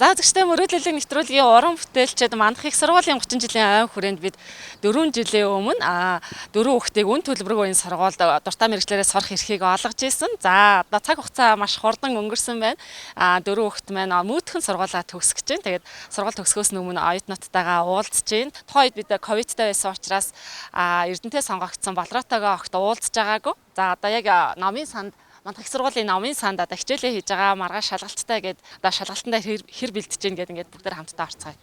За зөвхөн мөрөөдлөлийн нэвтрүүлгийн уран бүтээлчид Мандах их сургуулийн 30 жилийн ойн хүрээнд бид 4 жилийн өмнө 4 хүүхдийг үн төлбөргүй энэ сургуульд дуртай мэргэжлээрээ сурах эрхийг олгож исэн. За одоо цаг хугацаа маш хурдан өнгөрсөн байна. 4 хүүхд маань мөнхөн сургуулаа төгсөж байна. Тэгээд сургууль төгсгөөс өмнө оюутнуудтайгаа уулзж байна. Тухайн үед бид ковидтай байсан учраас Эрдэнэтэй сонгогдсон Болроотойгоо огт уулзж байгаагүй. За одоо яг намын санд Мандах их сургуулийн намын санд одоо хичээлээ хийж байгаа маргааш шалгалттай гээд одоо шалгалтандаа хэр бэлдэж гин гэдэг ингээд бүгдээр хамтдаа орцгоё.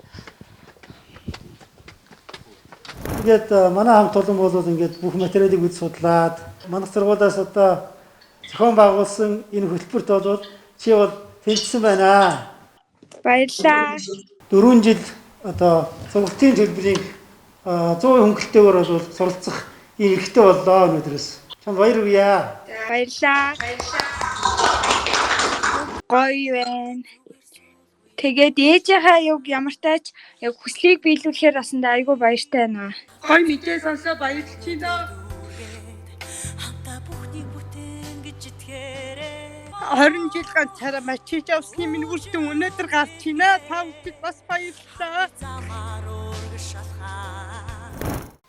Тэгээд манай хамт олон бол ингээд бүх материалыг үз судлаад Мандах сургуулиас одоо зохион байгуулсан энэ хөтөлбөрт бол чи бол тэнцсэн байна. Баярлалаа. 4 жил одоо сургуулийн төлбөрийг 100% хөнгөлтэйгээр бол суралцах ийм эрхтэй боллоо өнөөдрөөс. Чамд баяр хүргье. Баярлалаа. Гоё байна. Тэгээд ээжийнхаа яг ямар тач яг хүслийг биелүүлэхээр бас айгүй баяртай байна. Гой мэдээ сонсоо баярлж байна. 20 жил ганцаараа мачиж авсны минь үр дүн өнөөдөр гарч байна. Та бүхэнд бас баярлалаа.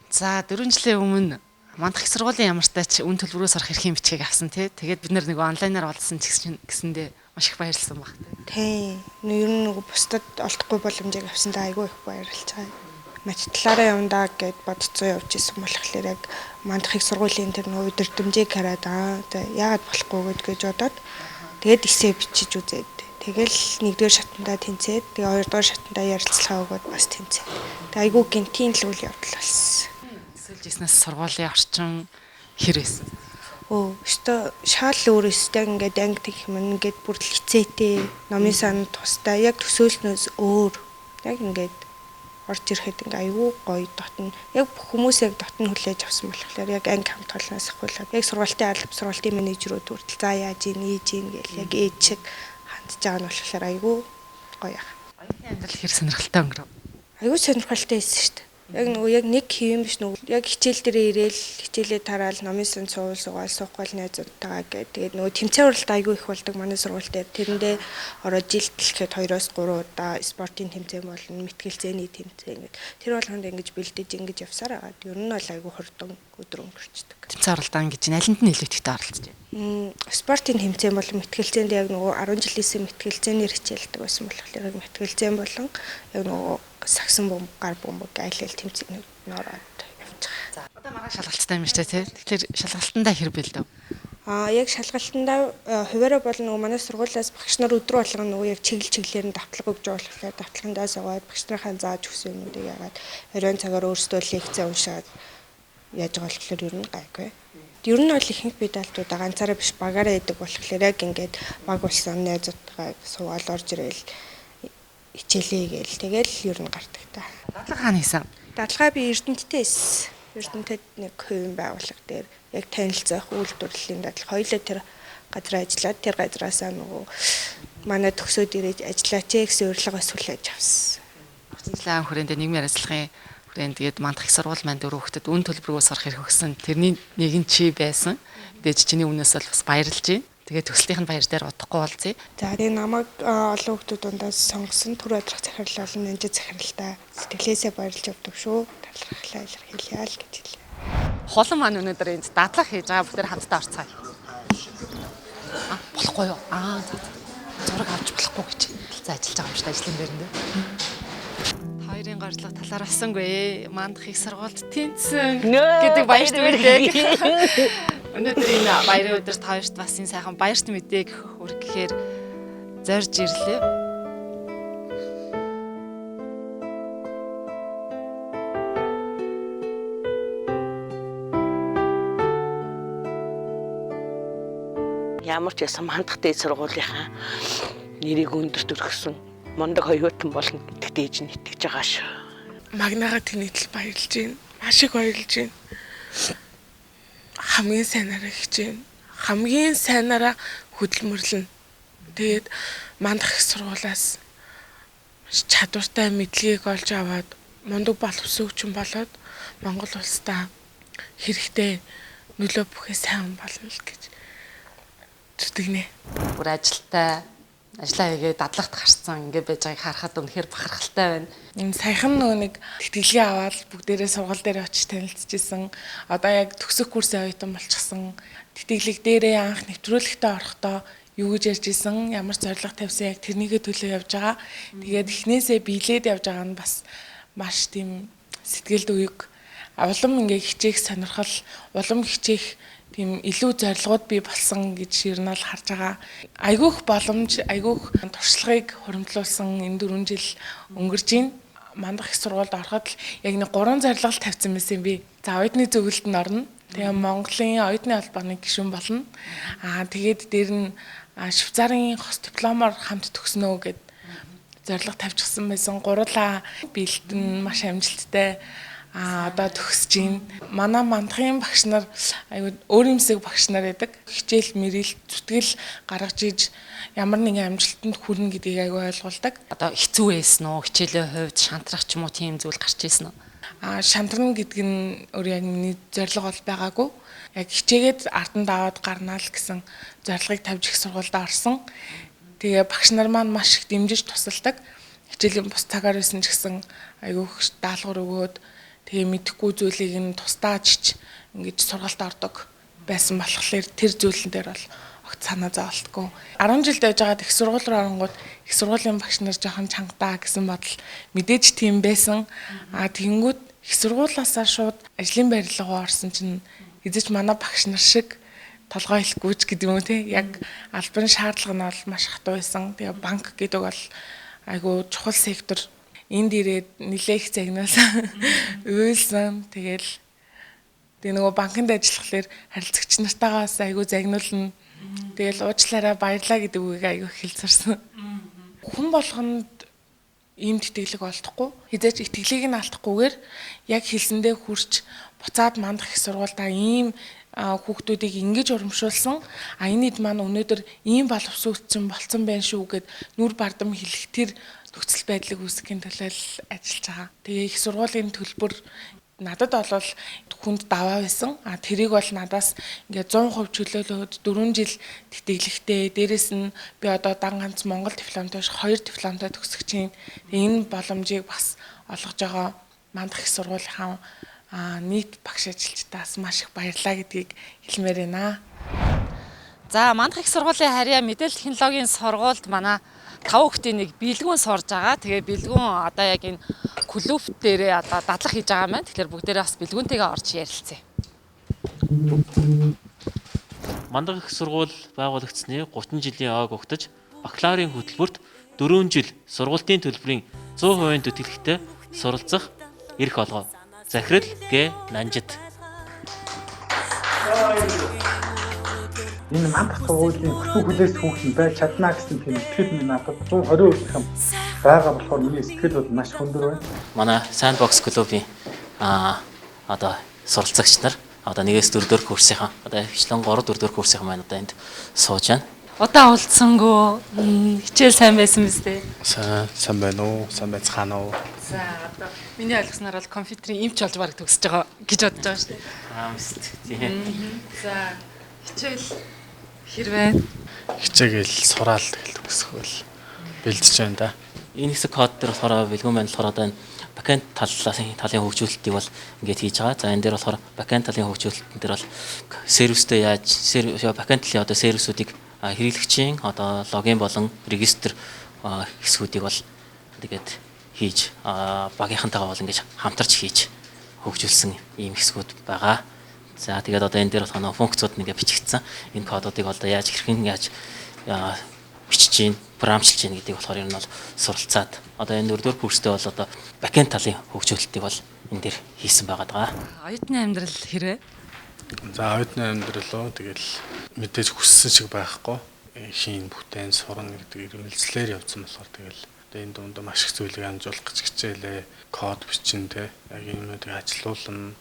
За 4 жилийн өмнө Мандах их сургуулийн ямар тач үн төлбөрөөс орох эрхийн бичгийг авсан тий. Тэгээд бид нэг онлайнаар олсон гэсэндээ маш их баярлсан баг тий. Тий. Ер нь нэг бусдад олдохгүй боломжийг авсандаа айгүй их баярлж байгаа. Материалаараа явандаа гэд бодцоо явж исэн болохоор яг Мандах их сургуулийн тэр нэг удирдамжийг хараад яагаад болохгүй гэж бодоод тэгээд эсээ бичиж үзээд тэгэл нэгдүгээр шатандаа тэнцээд тэгээ хоёрдугаар шатандаа ярилцлага өгөөд бас тэнцээд. Тэгээ айгүй гинтийн л үйл явдал болсон. Эсвэл жиснээс сургуулийн орчин хэр байсан? Өстө шал өөр өстэй ингээд анги гэх юм ингээд бүр лицээтэй номын санд тустай яг төсөөлснөөс өөр яг ингээд орж ирэхэд ингээ аюу гоё дотн яг хүмүүс яг дотн хүлээж авсан болохоор яг анги хамт олноос ахуулаад яг сургуулийн алба сургуулийн менежерүүд хүртэл за яаж ийж ийн гэл яг ээж шиг хандж байгаа нь болохоор аюу гоё яа. Оюутны амьдрал хэр сонирхолтой өнгөрөв? Аюу сонирхолтой байсан шүү дээ. Яг нөгөө яг нэг хэвэн биш нөгөө яг хичээл дээрээ ирээл хичээлээ тараал номын сан суугаал суухгүй найзуудтайгаа гэдэг. Тэгээд нөгөө тэмцээн уралт аягүй их болдог манай сургууль дээр. Тэрэндээ ороод жилд дэлгэхэд 2-3 удаа спортын тэмцээн болно, мэтгэлцээний тэмцээн гэдэг. Тэр болгонд ингэж бэлдэж ингэж явсаар агаад ер нь бол аягүй хурдан өдөр өнгөрчдөг. Тэмцээн уралдаан гэж алинд нь илүү ихтэй оролцож байна. Спортын тэмцээн болон мэтгэлцээнд яг нөгөө 10 жилээсээ мэтгэлцээний хичээлдэг байсан болохоор яг мэтгэлцээн болон яг нөгөө сагсан бомб гар бомб айл тэмцээнүүд ороод явж байгаа. За одоо маргааш шалгалттай юм шүү дээ тий. Тэгэхээр шалгалтандаа хэр бэлдэв? Яг шалгалтандаа хуваараа бол нөгөө манай сургуулиас багш нар өдрө болгоно нөгөө яг чиглэлээр нь давтлага өгж байгаа болохоор давтлагандаа суугаад багш нарынхаа зааж өгсөн юмнуудыг яагаад оройн цагаар өөрсдөө лекцээ уншаад яаж байгаа болохоор ер нь гайгүй. Ер нь бол ихэнх бие даалтуудаа ганцаараа биш багаараа идэг болохоор яг ингээд баг болсон найзуудтайгаа суугаад орж ирээл хичээлээ гээл тэгэл ер нь гардаг та. Дадлага хаана хийсэн? Дадлага би Эрдэнэттэй хийсэн. Эрдэнэтэд нэг хувийн байгууллага дээр яг танилцах үйлдвэрлэлийн дадлага хоёулаа тэр газар ажиллаад тэр газраасаа нөгөө манай төгсөөд ирээд ажиллаач гэсэн урилга өсвөлж авсан. Жилийн хүрээнд нийгмийн харилцагын хүрээнд тэгээд Мандах их сургууль маань 4 хүүхдэд үн төлбөргөөс орох эрх өгсөн. Тэрний нэг нь чи байсан. Дээж чиний өмнөөс л бас баярлж байна. Тэгээд төслийнх нь баяр дээр удахгүй болцъё. За энэ намайг олон хүмүүс дундаас сонгосон түр адрах захирал болон нэнжид захиралтай сэтгэлээсээ баярлж явдаг шүү. Талархлаа илэрхийлье л гэж хэлээ. Хулан маань өнөөдөр энд дадлага хийж байгаа бүгд хамтдаа орцгоё. Болохгүй юу? Зураг авч болохгүй гэж. За ажиллаж байгаа юм шиг ажлын байранд. Хоёрын горжлого талаар бассангүй. Мандах их сургуульд тэнцсэн гэдэг баярт мэдээ. Өнөөдөр энэ баярын өдөрт хоёрт бас энэ сайхан баярт мэдээг хүргэхээр зорж ирлээ. Ямар ч ясан Мандах дээд сургуулийнхаа нэрийг өндөрт өргөсөн мундаг оюутан болно гэдэгт ээж нь итгэж байгаа шүү. Магнагаа тэнийтэл баярлж байна. Маш их баярлж байна. Хамгийн сайнараа хичээж байна. Хамгийн сайнараа хөдөлмөрлөн. Тэгээд Мандах их сургуулиас чадвартай мэдлэгийг олж аваад мундаг боловсрогч болоод Монгол улстай хэрэгтэй нөлөө бүхий сайн болно л гэж зүтгэнэ. Бүр ажилтай Ажлаа хийгээ дадлагт гарцсан ингээд байж байгааг харахад үнэхээр бахархалтай байна. Энэ саяхан нөгөө нэг тэтгэлгээ аваад бүгдээрээ сургууль дээр очиж танилцчихсан. Одоо яг төгсөх курсын оюутан болчихсон. Тэтгэлэг дээрээ анх нэвтрүүлэгтээ орохдоо юу гэж ярьж исэн, ямар зорилго тавьсан яг тэрнийгээ төлөө явж байгаа. Тэгээд эхнээсээ биелээд явж байгаа нь бас маш тийм сэтгэлд үеиг улам ингээ хичээх сонирхол, улам хичээх тийм илүү зорилгууд бий болсон гэж ер нь л харж байгаа. Айгүйх боломж, айгүйх туршлагыг хуримтлуулсан энэ 4 жил өнгөрж байна. Мандах их сургуульд ороход л яг нэг 3 зорилго тавьсан байсан би. За оюутны зөвлөлд нь орно. Тэгээ Монголын оюутны холбооны гишүүн болно. Тэгээд дээр нь Швейцарын хос дипломоор хамт төгснөө гэд зорилго тавьчихсан байсан. Гурлаа бэлтэн маш амжилттай одоо төгсөж байна. Манай мандахын багш нар аюу өөр юмсэг багш нар байдаг. Хичээл мэрэл зүтгэл гаргаж иж ямар нэгэн амжилтанд хүрнэ гэдгийг аюу ойлгуулдаг. Одоо хэцүү байсан уу? Хичээлийн хувьд шантрах ч юм уу тийм зүйл гарч ирсэн үү? Шантрна гэдэг нь өөр яг миний зорилго бол байгаагүй. Яг хичээгээд арданд аваад гарнаа л гэсэн зорилгыг тавьж их сургуульд орсон. Тэгээ багш нар маань маш их дэмжиж тусалдаг. Хичээлийн бус цагаар байсан ч гэсэн аюу их даалгавар өгөөд тэгээ мэдэхгүй зүйлийг нь тустааж ингэж сургалт ордог байсан болохоор тэр зүйлэн дээр бол огт санаа зовлтгүй. 10 жилд байж байгаад их сургууль руу оронгууд их сургуулийн багш нар жоохон чангатаа гэсэн бодол мэдээж тийм байсан. Тэгэнгүүт их сургуулиасаа шууд ажлын байрлалгаа орсон чинь эзэж манай багш нар шиг толгой хэлэхгүйч гэдэг юм уу те. Яг албан шаардлага нь бол маш хатуу байсан. Тэгээ банк гэдэг бол айгу чухал сектор. Энд ирээд нэлээх загнуулсан уйлсан. Тэгэл тэгээ нөгөө банкнд ажиллахлаар харилцагч нартайгаа бас айгүй загнуулна. Тэгэл уучлаарай баярлаа гэдэг үгийг айгүй хэлцэрсэн. Хүн болгонд ийм тэтгэлэг олдохгүй. Хизээч итгэлийг нь алдахгүйгээр яг хэлсэндээ хүрч буцаад мандах их сургуультай ийм хүүхдүүдийг ингэж урамшуулсан. Энэ хэд маань өнөөдөр ийм боловсруулсан болцсон байх шүү гэд нүр бардам хэлэх тэр нөхцөл байдлыг үүсгэхийн төлөө ажиллаж байгаа. Тэгээ их сургуулийн төлбөр надад бол хүнд даваа байсан. Тэрийг бол надаас ингээд 100% чөлөөлөөд 4 жил тэтгэлэгтэй. Дээрэс нь би одоо дан ганц Монгол дипломтой 2 дипломтой төгсөх чинь. Энэ боломжийг бас олгож байгаа мандах их сургуулийн нийт багш ажилчдаас маш их баярлалаа гэдгийг хэлмээр байна. За мандах их сургуулийн харьяа мэдээлэл технологийн сургуульд манай 5 хүүхдийн нэг бэлгүүн сурж байгаа. Тэгээ бэлгүүн одоо яг энэ клуб дээрээ одоо дадлах хийж байгаа юм байна. Тэгэхээр бүгдээрээ бас бэлгүүнтэйгээ орж ярилцъя. Мандах их сургууль байгуулагдсны 30 жилийн ойг угтаж, бакалаврын хөтөлбөрт 4 жил сургуулийн төлбөрийн 100% тэтгэлэгтэй суралцах эрх олгов. Захирал Г. Нанжид. Энэ мандах сургуулийн хүсүү хүлээс хүүхэн байж чадна гэсэн тийм итгэл минь надад 120% юм байгаа болохоор миний сэтгэл бол маш хөндөр байна. Манай Sandbox клубын одоо суралцагч нар одоо 1-ээс 4 дэх курсынхаа одоо хичлэн 3-4 дэх курсынхаа маань одоо энд сууж байна. Удаа уулзсангүй хичээл сайн байсан биз дээ. Сайн байна уу? Сайн байцгаана уу? За одоо миний ойлгосноор бол компьютерийн эмч болж бараг төгсөж байгаа гэж бодож байгаа шүү дээ. Мэст тийм. За хичээл хэрвээ Хичээгээл сураал тэгэл төгсгөл бэлдэж байна да. Энэ хэсэг код дээр болохоор бэлгүүн байна болохоор одоо энэ бэкэнд талын хөгжүүлэлтийг бол ингээд хийж байгаа. За энэ дээр болохоор бэкэнд талын хөгжүүлэлтэн дээр бол сервистэй яаж бэкэнд талын одоо сервисүүдийг хэрэглэгчийн одоо логин болон регистр хэсгүүдийг бол тэгээд хийж багийнхантайгаа бол ингэж хамтарч хийж хөгжүүлсэн ийм хэсгүүд байгаа. За тэгээд одоо энэ дээр болохоор функцууд нэгэ бичигдсэн. Энэ кодуудыг одоо яаж хэрхэн яаж бичиж гин, програмчилж гин гэдгийг болохоор ер нь бол суралцаад одоо энэ 4-р курстэй бол одоо бэкэнд талын хөгжүүлэлтийг бол энэ дээр хийсэн байгаа даа. оюутны амьдрал хэрвээ За оюутны амьдралоо тэгэл мэдээж хүссэн шиг байхгүй. Хийн бүтээн сурна гэдэг ирмэлцлэр явсан болохоор тэгэл энэ дунд маш их зүйлийг амжуулах гэж хичээлээ. Код бичин те яг юмнуудыг ажилуулна.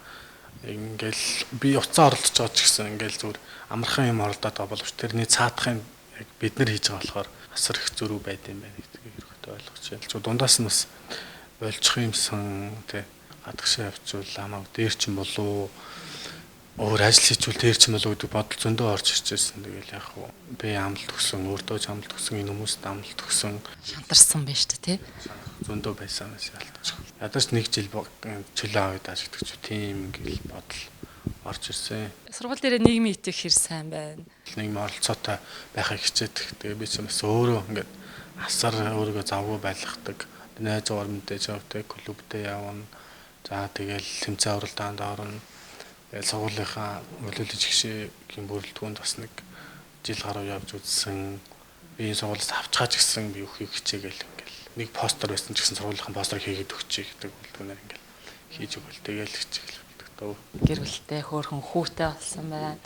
Ингээл би уцаа оролдож байгаа ч гэсэн ингээл зүгээр амархан юм оролдоод байгаа боловч тэрний цаадахын яг бид нар хийж байгаа болохоор асар их зөрүү байд юм байна гэдгийг хэрэгтэй ойлгож байна. Ч дундаас нь бас болчих юмсан те гадагшаа явуул хамаагүй дээр чинь болов өөр ажил хийчихвэл тэр ч юм болов гэдэг бодол зөндөө орж ирж байсан. Тэгэл яг хуу би амлалт өгсөн, өөртөө ч амлалт өгсөн, энэ хүмүүст амлалт өгсөн. Шантарсан байж та тий. Зөндөө байсан ялтаж. Ядаж нэг жил чөлөө аваад аж гэдэг ч тийм ингээл бодол орж ирсэн. Сургууль дээр нийгмийн итгэх хэр сайн байна. Нийгмийн оролцоотой байхыг хичээдэг. Тэгээ би ч бас өөрөө ингээд асар өөрийгөө завгүй байлгадаг. Найзуугаар мэдээж явдаг, клубтэй явна. За тэгэл тэмцээн уралдаанд орно. Тэгэл сургуулийнхаа нөлөөлөж гişийн бүрэлдэхүүнд бас нэг жил гаруй явж үзсэн. Би энэ сургуулиас авчгаач гэсэн би өхийг хичээгээл ингээл нэг постэр байсан ч гэсэн сургуулийнхаа постерыг хийгээд өгчий гэдэг бүрэлдэхүүнээр ингээл хийж өгвөл тэгэл хичээл гэдэг дөө. Гэр бүлтэй хөөрхөн хүүтэй болсон байна.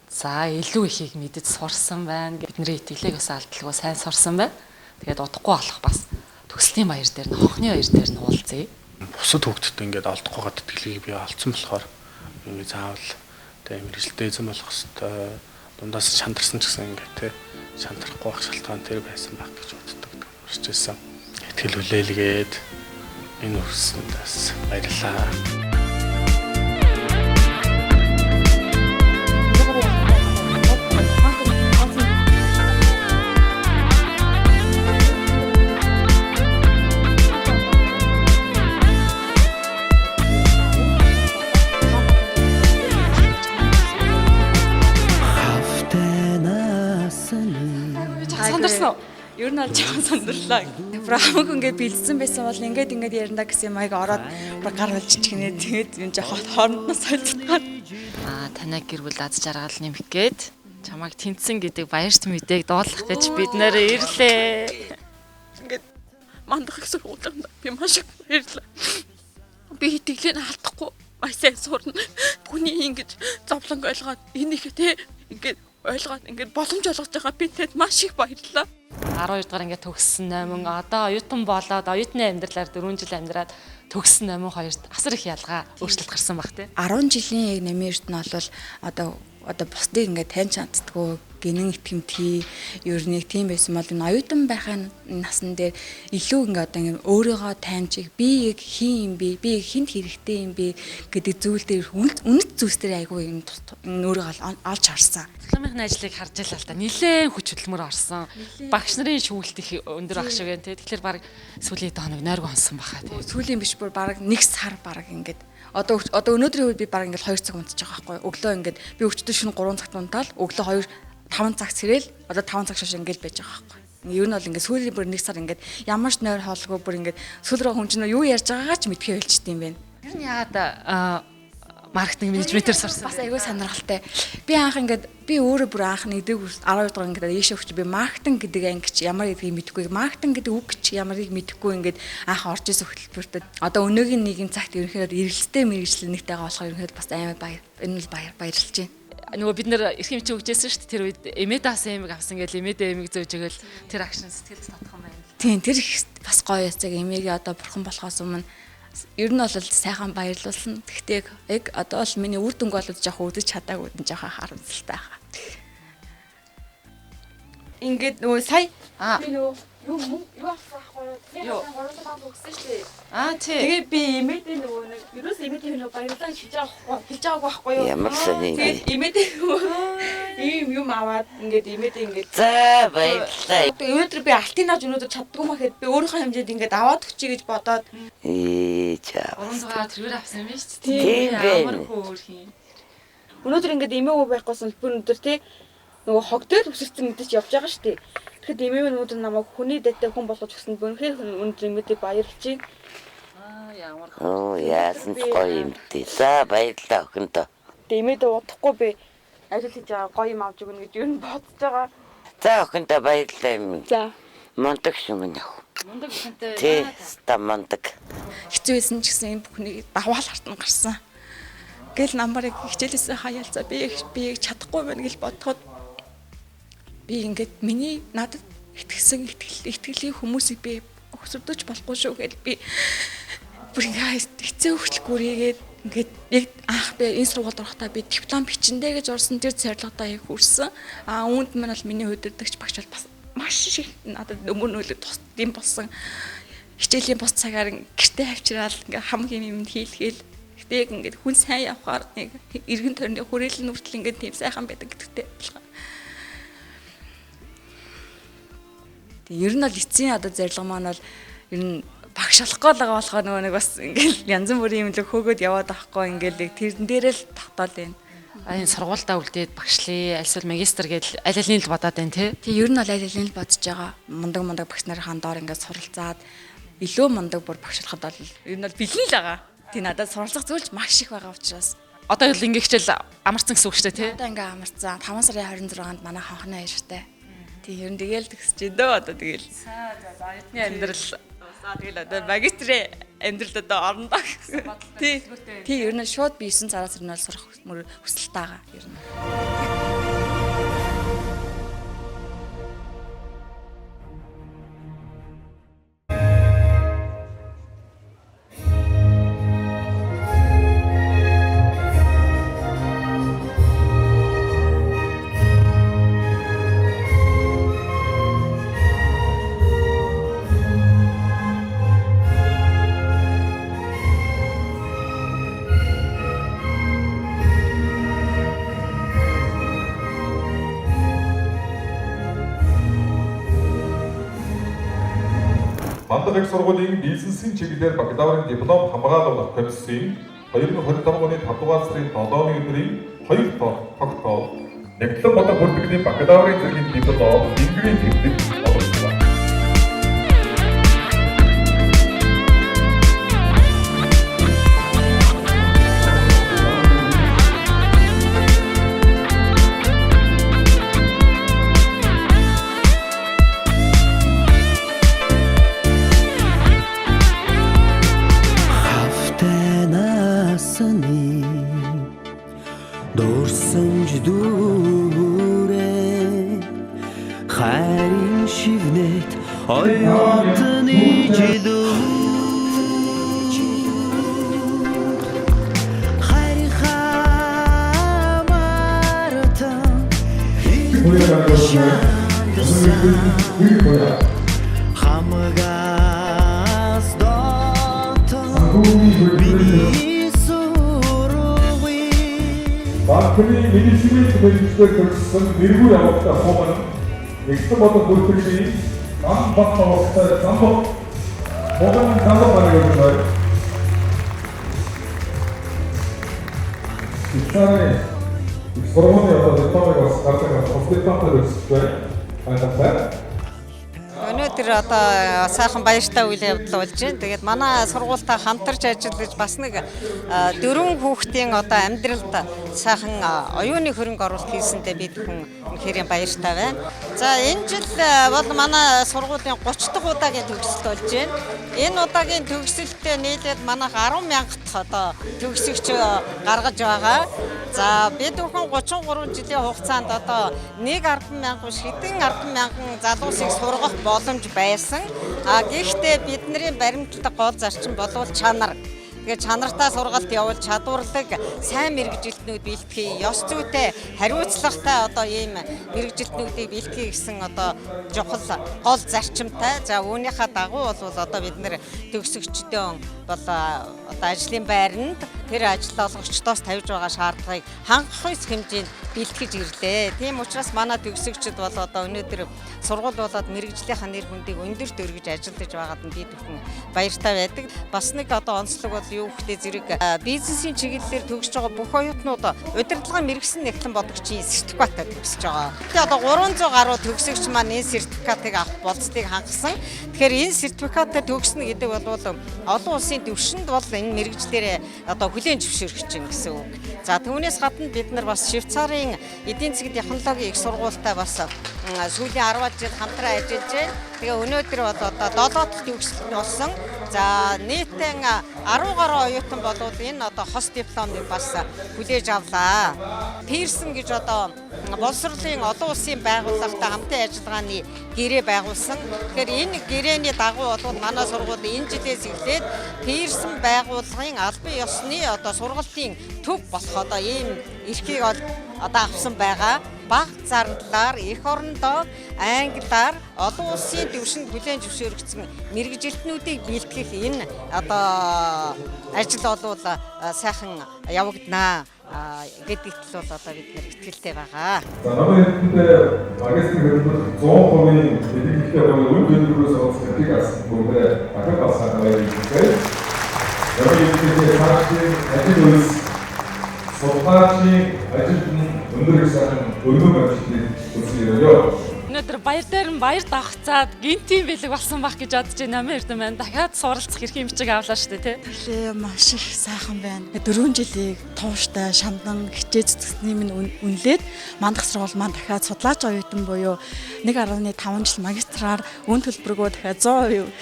За илүү ихийг мэдэж сурсан байна. Бидний итгэлийг бас алдалгүй сайн сурсан байна. Тэгээд удахгүй болох бас төгслийн баяр дээр нь хонхны баяр дээр нь уулзъя. Бусад хүүхдтэй ингээд олдохгүй гад итгэлийг би олцсон болохоор ингээд заавал тэ мэрэгчлээ эзэн болох хэвээр дундаас шантарсан ч гэсэн ингээд тэ шантрахгүй байх шалтгаан тэр байсан байх гэж боддог урьж байсан. Итгэл хүлээлгээд энэ үрсэндээс баярлалаа. Сандарсан уу? Ер нь бол жоохон сандарлаа. Хамаг ингээд бэлдсэн байсан бол ингээд ярина гэсэн маяг ороод гар болж чихнээ. Тэгээд юм жоохон хоорондоо солилцоод. Танай гэр бүл аз жаргал нэмэх гээд чамайг тэнцсэн гэдэг баярт мэдээг дуулах гэж бид нэрээ ирлээ. Ингээд мандах их сургуулинд би маш их баярлаа. Би итгэлээ алдахгүй маш сайн сурна. Түүний ингэж зовлон ойлгоод энийг те ингээд ойлгоод ингээд боломж олгож байгаа би тэд маш их баярлалаа. 12 дугаар ингээд төгссөн номин одоо оюутан болоод оюутны амьдралаар 4 жил амьдраад төгссөн номин хоёрт асар их ялгаа өөрчлөлт гарсан баг тий. 10 жилийн яг нэмийн эрт нь бол одоо бусдыг ингээд таньж чаддгүй гинэн итгэмтгий ер нь тийм байсан бол энэ оюутан байхын насн дээр илүү ингээд одоо ингээд өөрийгөө таньж би яг хин юм би хинт хэрэгтэй юм би гэдэг зүйл дээр үнэт зүйлс дээр айгүй энэ өөрийгөө олж харсан. Дипломын ажлыг харж байлаа л та. Нилээн хүч хөдөлмөр орсон. Багш нарын шүүлт их өндөр ах шиг байна тий. Тэгэхээр баг сүүлийн хоног нойрго хонсон баха тий. Сүүлийн биш бүр баг 1 сар баг ингээд одоо өнөөдрийн үед би баг ингээд 2 цаг унтаж байгаа байхгүй. Өглөө ингээд би өчтөр шөнө 3 цагт унтаал өглөө 5 цаг сэрэл одоо 5 цаг шаш ингээд байж байгаа байхгүй. Ер нь бол ингээд сүүлийн бүр 1 сар ингээд ямар ч нойр хоолгүй бүр ингээд сүүлрээ хүн чинь юу ярьж байгаагаа ч мэдхээ болчт юм байна. Ер нь яагаад маркетинг менежментээр сурсан. Бас айгүй сонирхолтой. Би анх ингээд би өөрөө бүр анх 1-р курс 12 дугаар ингээд ийшээ өгч би маркетинг гэдэг ангич ямар гэдгийг мэдэхгүй. Маркетинг гэдэг үг чи ямарыг мэдэхгүй ингээд анх орж исэн хөтөлбөртөд одоо өнөөгийн нэгэн цагт ерөнхийдөө эргэлттэй мэрэгчлэл нэгтэйгээ болох ерөнхийдөө бас амар баяр. Энэ бол баярлж байна. Нөгөө бид нэр эрхэм хэмжээ өгчээсэн шүү дээ. Тэр үед эмэдаас эмэг авсан гэж эмэдээ эмэг зөөж өгөөл тэр акшн сэтгэлд татах юм байна. Тийм тэр бас гоё яцаг эмэгээ одоо бурхан болохоос өмнө ер нь бол сайхан баярлуулсан. Гэхдээ яг одоо бол миний үр дүнг бол жоохон үзэж чадаагүй нь жоохон харамсалтай байгаа. Ингээд нөгөө сая би нөгөө юу авахгүй юу өгсөн шүү дээ. Тий. Тэгээ би имэдээ нөгөө нэг ерөөс имэдээ нөгөө баярлалаа хийж байгаагүй байхгүй юу? Ямар сони. Тэгээд имэдээ ийм юм аваад ингээд имэдээ ингээд За баярлалаа. Өнөөдөр би алтинаж өнөөдөр чаддгүй маа гэхэд би өөрийнхөө хэмжээнд ингээд аваад өгчий гэж бодоод чаа. 300-аар тэрвэр авсан юм шүү Тийм дээ. байна. Ямар хөөрхий. өнөөдөр ингээд имээгүй байхгүйсэн л бүр өнөөдөр тий нөгөө хог дээр үсэрсэн мэдээж явж байгаа шүү дээ. Тэгэхэд имээ өнөөдөр намайг хүний дэдтэй хүн болгож өгсөнд бүрхээр өнөөдөр имээдээ баярлж байна. Ямар Оо яасан ч гоё юм тий. За баярлалаа өхөндөө. Имээдээ удахгүй би ажил хийж байгаа гоё юм авч өгнө гэж юу н бодож байгаа. За өхөндөө баярлалаа юм. За. Мондөг шүмэн яах. мундаг хүнтэй. Тий, ста мондөг. Хэцүүсэн ч гэсэн энэ бүхнийг даваал хартан гарсан. Гэл намарыг хичээлээсээ хаяалцаа би чадахгүй байна гэж бодоход би ингээд миний надад итгэсэн итгэлийн хүмүүсийг би өсөрдөж болохгүй шүү гэж би бүр ингээд хэцээ хүртэл гүрийгээд ингээд яг анх би энэ сургуульд орохдоо би диплом бичэндэ гэж орсон тэр зорилгодоо яг хүрсэн. Үүнд мань бол миний удирдагч багш бол бас маш их надад өмнө тусдсан болсон. Хичээлийн бус цагаар гэртээ авчираад ингээд хамгийн юмд хийлгээл Гэтэ яг ингээд хүн сайн явахаар нэг эргэн тойрны хүрээлэн нүртэл ингээд тийм сайхан байдаг гэдэгтэй адилхан. Тэгээ ер нь бол эцсийн одоо зорилго маань бол ер нь багш болох гол байгаа болохоор нөгөө нэг бас ингээд янз бүрийн юм л хөөгөөд яваад байхгүй ингээд тэрэн дээрээ л тогтоол байна. Энэ сургуультаа үлдээд багшлаа, альсвал магистр гэдэл аль алийг л бодоод байна тий. Тэг ер нь бол аль алийг л бодож байгаа. Мундаг багш нарын доор ингээд суралцаад илүү мундаг бүр багшлахад бол ер нь бол бэлэн л байгаа. Тэг надад суралцах зүйлч маш их байгаа учраас. Одоо л ингээ хичээл амарсан гэсэн үг шүү дээ тий. Одоо ингээ амарсан. 5 сарын 26-нд манай хонхны аяртай. Тэг ер нь тэгэл төгсөж дөө одоо тэгэл. За эдний амьдрал Тэгэл одоо магистрийн амьдралд одоо орно даа. Тий ер нь шууд би 9 цагаас ирнэ бол сурах хүсэлтэй байгаа ер нь. Мандах их сургуулийн бизнесийн чиглэлээр бакалаврын диплом хамгаалуулах комиссийн 2025 оны 5 дугаар сарын 7-ны өдрийн 2 дахь тогтоол нэгтлэн бодог бүртгэлийн бакалаврын зэргийн диплом Ингрийн тэмдэг олгосон. Банкны медицинийн төлөвлөлтөөр төрсөн нэргүй явагдсан хуман нэгэн бодог бүртгэлийн ам бат тавцтай замбо хогон замбо гаргаж байна. Исааны сургуулийн одоо дипломыг бас гаргаж хоспиталд өгсөн байна. Өнөөдөр одоо сайхан баяртай үйл явдал болж байна. Тэгээд манай сургуультай хамтарч ажиллаж бас нэг 4 хүүхдийн одоо амьдралд сайхан оюуны хөрөнгө оруулалт хийсэндээ бид хүн үнэхээр баяртай байна. За энэ жил бол манай сургуулийн 30 дахь удаагийн төгсөлт болж байна. Энэ удаагийн төгсөлтөд нийлээд манайх 10,000 одоо төгсөгч гаргаж байгаа. За бид бүхэн 33 жилийн хугацаанд одоо 10,000 биш хэдэн 10,000 залуусыг сургах боломж байсан. Гэхдээ бидний баримтлагдаг гол зарчим болвол чанар. Тэгээд чанартай сургалт явуул чадварлаг сайн мэргэжилтнүүд бэлтгэе, ёс зүйтэй, хариуцлагатай одоо ийм мэргэжилтнүүдийг бэлтгэе гэсэн одоо чухал гол зарчимтай. За үүнийхээ дагуу бол одоо бид нэр төгсөгчдөө бол одоо ажлын байранд тэр ажил олгогчдоос тавьж байгаа шаардлагыг хангах хэмжээнд бэлтгэж ирлээ. Тийм учраас манай төгсөгчд бол одоо өнөөдөр сургууль болоод мэргэжлийнхаа нэр хүндийг өндөр дөргиж ажиллаж байгаад нь бид бүхэн баяртай байдаг. Бас нэг одоо онцлог бол юу гэхтэй зэрэг бизнесийн чиглэлээр төгсөж байгаа бүх оюутнууд удирдлагын мэргэсэн нэгтлэн бодогчийн сертификатад төгсөж байгаа. Тэгээ одоо 300 гаруй төгсөгч маань энэ сертификатыг авах болцыг хангасан. Тэгэхээр энэ сертификатад төгснө гэдэг бол олон улсын түвшинд бол энэ мэргэжлэрээ одоо хүлээн зөвшөөрөх чинь гэсэн үг. За түүнээс гадна бид нар бас Швейцарын эдийн засгийн технологийн их сургуультай бас сүүлийн 10 жил хамтран ажиллаж байна. Тэгээ өнөөдөр бол одоо 7 дахь төгсөлт нь болсон. За нийтэн 10 гаруй оюутан болоод энэ одоо хос дипломыг бас хүлээж авлаа. Пирсон гэж одоо боловсролын олон улсын байгууллагатай хамтын ажиллагааны гэрээ байгуулсан. Тэгэхээр энэ гэрээний дагуу бол манай сургууль энэ жилээс эхлээд Пирсон байгууллагын албан ёсны одоо сургалтын төв болох одоо ийм эрхийг одоо авсан байгаа. бага зарлалаар эх орондоо англиар олон улсын түвшинд хүлээн зөвшөөрөгдсөн мэргэжилтнүүдийг бэлтгэх энэ одоо ажил бол сайхан явагдана гэдэгт л бол одоо бид нэр итгэлтэй байгаа. За намайг хэдийгээр магистрийн хөрөлбөр 100% мэдээлэлтэй байгаа үйл хөдлөлөөс олсон гэдгийг асуух бүгдээ ахад басаа баярлалаа. Намайг хэдийгээр цаашдын ажил үйлс судалгаачийн ажилд өндөр их сайхан өргөн амжилтыг хүсье. Өнөөдөр баяр дээр нь баяр давхцаад гинтийн бэлэг болсон байх гэж бодож байна. Намын эрдэм байна. Дахиад суралцах эрхийн бичиг авлаа шүү дээ, тий. Тэглээ маш их сайхан байна. 4 жилийг тууштай, шамдан, хичээ зүтгэсний минь үнэлээд мандах сургууль маань дахиад судлаач оюутан буюу 1.5 жил магистраар үн төлбөргөө дахиад 100%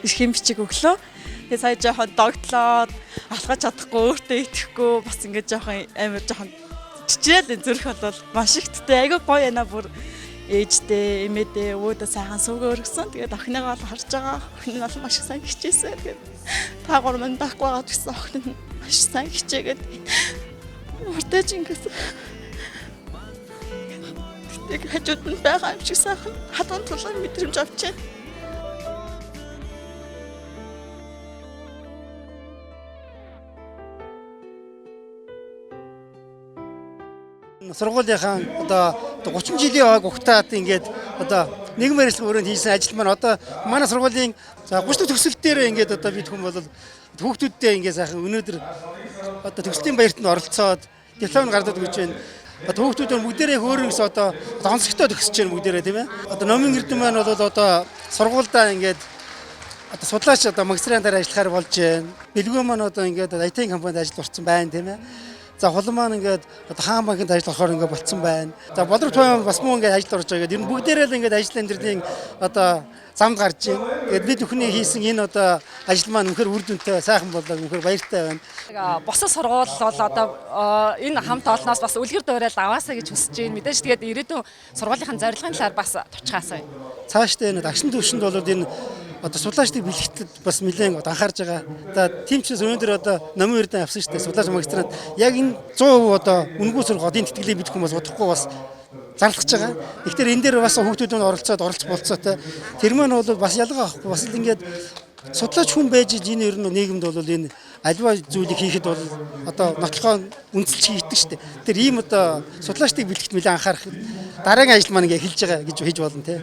эрхийн бичиг өглөө. Тэгээ сая жоохон догтлоод алхаж чадахгүй, өөртөө итгэхгүй бас ингэж жоохон амар жоохон чичээл зүрх бол маш ихтэй. Айгүй гоё яна бүр ээжтэй, эмээдээ өвөөдөө сайхан сүгөө өргөсөн. Тэгээд охиныгаа бол харж байгаа. Охин нь бол маш их сайн хичээсэн. Тэгээд та гур минь байхгүй байгаа гэсэн охин нь маш сайн хичээгээд уртэж ингэж тэг хажууд нь байгаа юм шиг сайхан хатуун тулаан мэдрэмж авч байна. Сургуулийнхаа одоо 30 жилийн хойг ухтаад ингээд одоо нийгмийн хэрэгсэл өрөөнд хийсэн ажил маань одоо манай сургуулийн 30 төгсөл дээр ингээд одоо бид хүн бол хүүхдүүдтэй ингээд сайхан өнөөдөр одоо төгслийн баярт нь оролцоод диплом гаргаад өгч байна. Одоо хүүхдүүд бүгдээрээ хөөрөнгөс одоо онцгой төгсөж байна бүгдээрээ тийм ээ. Одоо номын эрдэм маань бол одоо сургуульдаа ингээд одоо судлаач одоо магистрантаар ажиллахаар болж байна. Бэлгөө маань одоо ингээд IT компанид ажиллаж орсон байна тийм ээ. За хулан маань ингээд одоо хаан банкнд ажиллахаар ингээд болцсон байна. За Бодрог Туяан бас муу ингээд ажилд орж байгаа. Ер нь бүгдээрээ л ингээд ажил амьдралын одоо замд гарч байна. Тэгээд бид бүхний хийсэн энэ одоо ажил маань үнэхээр үр дүнтэй сайхан болоо үнэхээр баяртай байна. Босоо сургууль бол одоо энэ хамт олноос бас үлгэр дуурайл аваасаа гэж хүсэж байна. Мэдээж тэгээд ирээдүйн сургуулийнхын зорилгын талаар бас товчгаасаа. Цаашдаа энэ агшин төвшөнд бол энэ одоо судлаачдыг бэлтгэхэд бас нэлээд анхаарж байгаа. За тийм ч өнөөдөр одоо номын эрдэнэ авсан шүү дээ. Судлаач магистрант яг энэ 100% одоо үнгүй сургуулийн тэтгэлийг бид хүмүүс бодохгүй бас зарлахж байгаа. Тэгэхээр энэ дээр бас хүүхдүүд нь оролцож болцоотой. Тэр маань бол бас ялгаа авахгүй. Бас л ингээд судлаач хүн байж энэ ер нь нийгэмд бол энэ альва зүйлийг хийхэд бол одоо нотлохоо үнэлж хийдэг шүү дээ. Тэр ийм одоо судлаачдыг бэлтгэхэд нэлээд анхаарах дараагийн ажил маань ингээ эхэлж байгаа гэж хийж болно тий.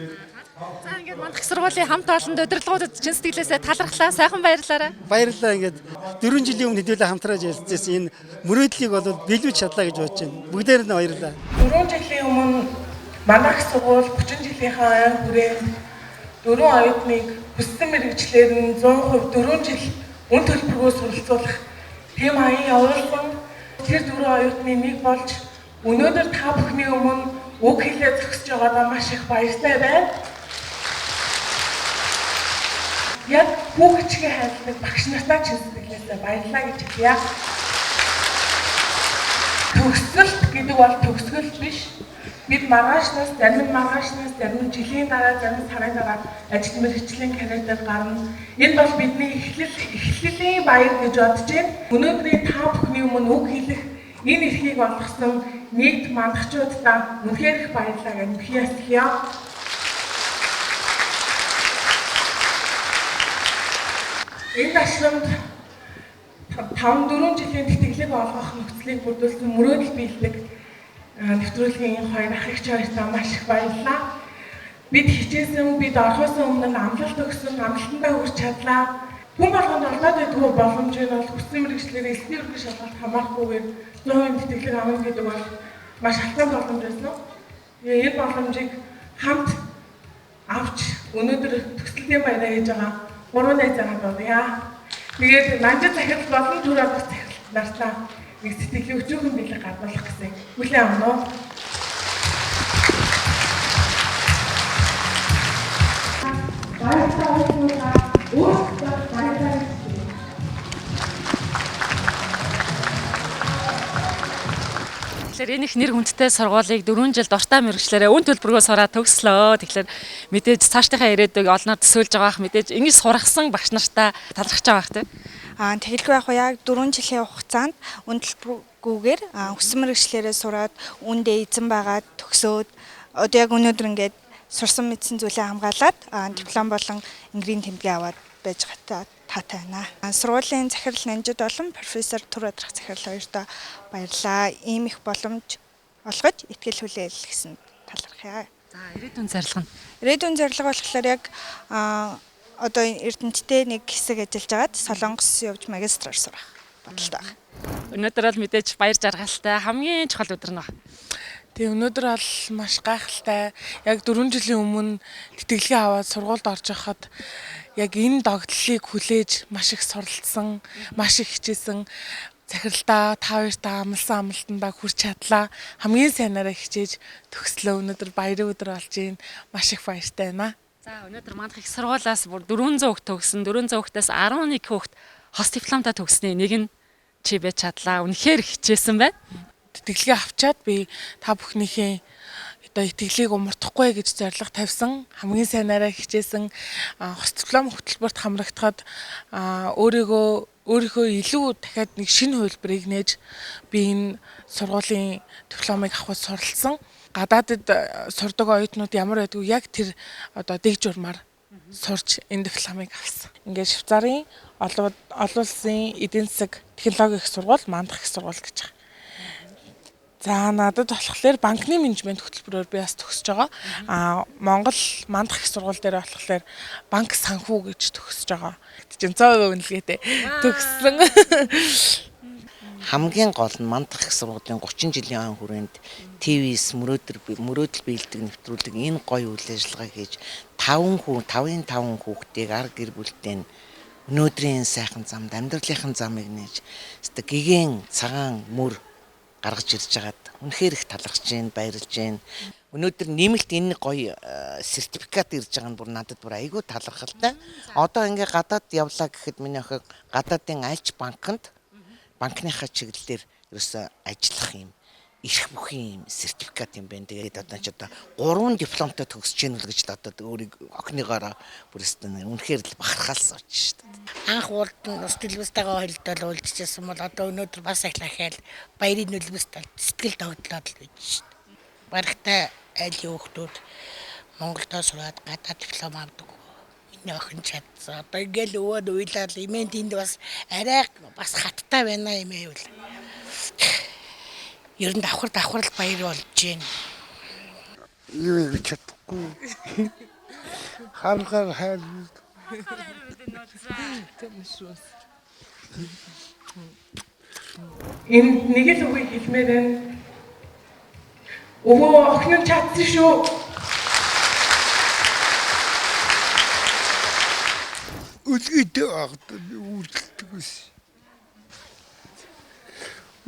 За ингээд мандах сургуулийн хамт олонд удирдлагуудад чин сэтгэлээсээ талархлаа. Сайхан баярлалаа. Баярлалаа. Ингээд 4 жилийн өмнө хэдүүлээ хамтраж ярилцсан энэ мөрөөдлийг бол биелүүлж чадлаа гэж бодож байна. Бүгдээр нь баярлалаа. 4 жилийн өмнө мандах сургууль 30 жилийнхаа ай хүрээнд 4 оюутныг хүссэн мэргэжлэр нь 100% 4 жил үн төлбөргөө суралцуулах тэм аян явуулсан. Тэр 4 оюутны нэг болж өнөөдөр та бүхний өмнө үг хэлээ зогсож байгаадаа маш их баяртай байна. Яг хүүхчгийн хайрладаг багш нартаа чин сэтгэлээсээ баярлалаа гэж хэлье. Төгсгөл гэдэг бол төгсгөл биш. Бид маргаашнаас зарим зарим жилийн дараа зарим сарын дараа ажил мэргэжлийн карьерээр гарна. Энэ бол бидний эхлэлийн баяр гэж бодож байна. Өнөөдрийн та бүхний өмнө үг хэлэх энэ эрхийг олгосон нийт мандахчуудаа үнэхээр их баярлалаа гэж хэлье. Энэ ашрамд 5-4 жилийн тэтгэлэг олгох нөхцөлийг бүрдүүлсэн мөрөөдөл биелдэг нэвтрүүлгийн хоёр ах эгч хоёртаа маш их баярлалаа. Бид хичээсэн, бид орохоос өмнө амлалт өгсөн, амлалтандаа хүрч чадлаа. Хүн болгонд олдоод байдгүй боломжийг бол хүссэн мэргэжлэрээ эсний өргөн шалгалт хамаарахгүйгээр 100% тэтгэлэг авах гэдэг бол маш албан боломж байсан. Энэ боломжийг хамт авч өнөөдөр төсөлтийн баяраа хийж байгаа 3 найзаагаа дуудъя. Тэгээд манжид захирал болон түр авах захиралтнартаа нэг сэтгэлийн өчүүхэн бэлэг гадуулах гэсэн хүлээн авна уу? Тэгэхээр энэ их нэр хүндтэй сургуулийг 4 жил дуртай мэргэжлээрээ үн төлбөргөө сураад төгслөө. Тэгэхээр мэдээж цаашдынхаа ирээдүйг олноор төсөөлж байгаах мэдээж ингэж сургасан багш нартаа талархаж байгаа бах тий. Тэгэлгүй яг 4 жилийн хугацаанд үн төлбөр гүүгээр хүссэн мэргэжлэрээ сураад үндэ эзэн байгаад төгсөөд одоо яг өнөөдөр ингээд сурсан мэдсэн зүйлээ хамгаалаад диплом болон ингрийн тэмдгээ аваад байж байгаа таатай байна. Сургуулийн захирал Нанжид болон профессор Түр Адрах захирал хоёртоо баярлалаа. Ийм их боломж олгож ихтгэл хүлээл гэсэн талархъя. За ирээдүйн зорилго нь. Ирээдүйн зорилго болохоор яг одоо Эрдэнэттэй нэг хэсэг ажиллаж агаад Солонгос явж магистраар сурах бодолтой байна. Өнөөдөр бол мэдээж баяр жаргалтай хамгийн чухал өдөр нь байна. Тэгээ өнөөдөр бол маш гайхалтай. Яг 4 жилийн өмнө тэтгэлгээ аваад сургуульд орж байхад яг энэ догтлыг хүлээж маш их суралцсан, маш их хичээсэн. Захиралдаа та хоёртаа амлсан амлалтандаа хүрч чадлаа. Хамгийн сайнаараа хичээж төгслөө. Өнөөдөр баярын өдөр болж байна. Маш их баяртай байна. За өнөөдөр мандах их сургуулиас бүр 400 хүүхд төгсөн. 400 хүүхдээс 11 хүүхд хос дипломтой төгснээ. Нэг нь чи байж чадлаа. Үнэхээр хичээсэн байна. Тэтгэлгээ авчаад би та бүхнийхээ одоо итгэлийг умартахгүй гэж зорилго тавьсан. Хамгийн сайнаараа хичээсэн хос диплом хөтөлбөрт хамрагдахад өөрийнхөө илүү дахиад нэг шинэ хувилбарыг нээж би энэ сургуулийн дипломыг авахд суралцсан. Гадаадд сурдаг оюутнууд ямар байдгүй яг тэр одоо дэг журмаар сурч энэ дипломыг авсан. Ингээд Швейцарын олон улсын эдийн засаг технологийн их сургууль, мандах их сургууль гэж байна. За надад болохоор банкны менежмент хөтөлбөрөөр би бас төгсөж байгаа. Монгол мандах их сургууль дээр болохоор банк санхүү гэж төгсөж байгаа. Чинь 100% үнэлгээтэй төгссөн. Хамгийн гол нь мандах их сургуулийн 30 жилийн хүрээнд ТВ-с мөрөөдөл биелдэг нэвтрүүлэг энэ гоё үйл ажиллагаа хийж 5 хүүхдийг ар гэр бүлтэй өнөөдрийн сайхан замд амьдралынхын замыг нээж гэгэн цагаан мөр гаргаж ирж байгаад үнэхээр их талархаж байна, баярлж байна. Өнөөдөр нэмэлт энэ гоё сертификат ирж байгаа нь бүр надад бүр айгүй талархалтай. Одоо ингээ гадаад явлаа гэхэд миний охин гадаадын альч банкныхаа чиглэлээр ерөөсөө ажиллах юм ирэх бүхэн юм сертификат юм байна. Тэгээд одоо ч одоо 3 дипломтой төгсөж гэнэ л гэж одоо өөрийг охиныгоороо бүр өстөн үнэхээр л бахархаалсан ч шүү дээ. Анх урд нь ус төлөвстэйгээ холилдол уулзчихсан бол одоо өнөөдөр бас ахлахаал баярын нөлөөстэй сэтгэл тогтлоод л байж шүү дээ. Барагтай айлын хүүхдүүд Монголдо сураад гадаад диплом авдаг. Миний охин чадсан. Одоо ингээл өвөөд уйлал имэн тэнд бас арай бас хаттай байна юмээ юу. Ер нь давхар л баяр болж байна. Юу гэж чадахгүй. Харахаар хайр. Энэ нэг л үгийг хэлмээр байна. Өвөө охин нь чадсан шүү. Үлгийтэй ахтаа үлддэг ус.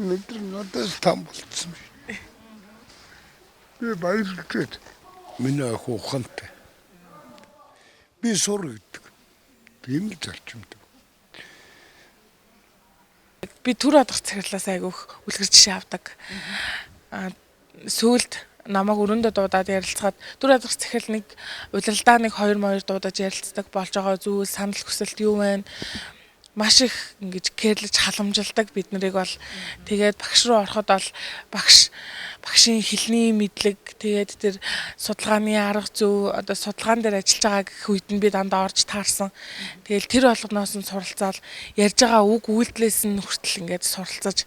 Өнөөдөр надаас там болцсон. Би баярлаж миний ухаантай. Би сурдаг. Тийм л зарчимтай. Би Түр Адрах захирлаас айгүйх үлгэр жишээ авдаг. Сүүлд намайг өрөөндөө дуудаад ярилцахад Түр Адрах захирал нэг удиралдаа нэг 2 дуудаж ярилцдаг болж байгаа зүйл санал хүсэлт юу вэ? Маш их ингэж кэрлэж халамжилдаг бид нарыг бол тэгээд багш руу ороход бол багшийн хэлний мэдлэг тэгээд тэр судалгааны арга зүй одоо судалгаан дээр ажиллаж байгаа гэх үед нь би дандаа орж таарсан. Тэгэл тэр болгоноос нь суралцаал ярьж байгаа үг үйлдэлээс нь хүртэл ингэж суралцаж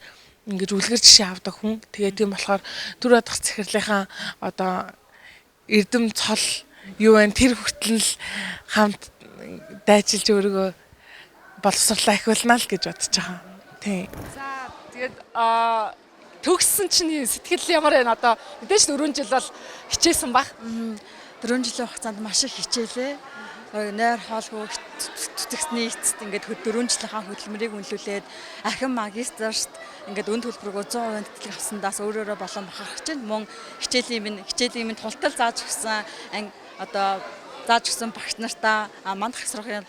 ингэж үлгэр жишээ авдаг хүн. Тэгээд тийм болохоор Түр Адрах захирлынхаа одоо эрдэм цол юу вэ тэр хүртэл л хамт дайчилж өөрийгөө боловсруулах ахиулна л гэж бодож байгаа. Тийм. За тэгээд төгссөн чинь сэтгэл ямар байна одоо мэдээж 4 жил бол хичээсэн баг. 4 жилийн хугацаанд маш их хичээлээ. Нойр хоол түтгсний эцэст ингээд 4 жилийнхаа хөдөлмөрийг үнэлүүлээд архин магистрт ингээд үн төлбөрөөр 100% тэтгэл авсандаас өөрөөрөө болон бахархаж байна. Мөн хичээлийн минь тултал зааж өгсөн одоо зааж өгсөн багш нартаа мандах их сургуулийн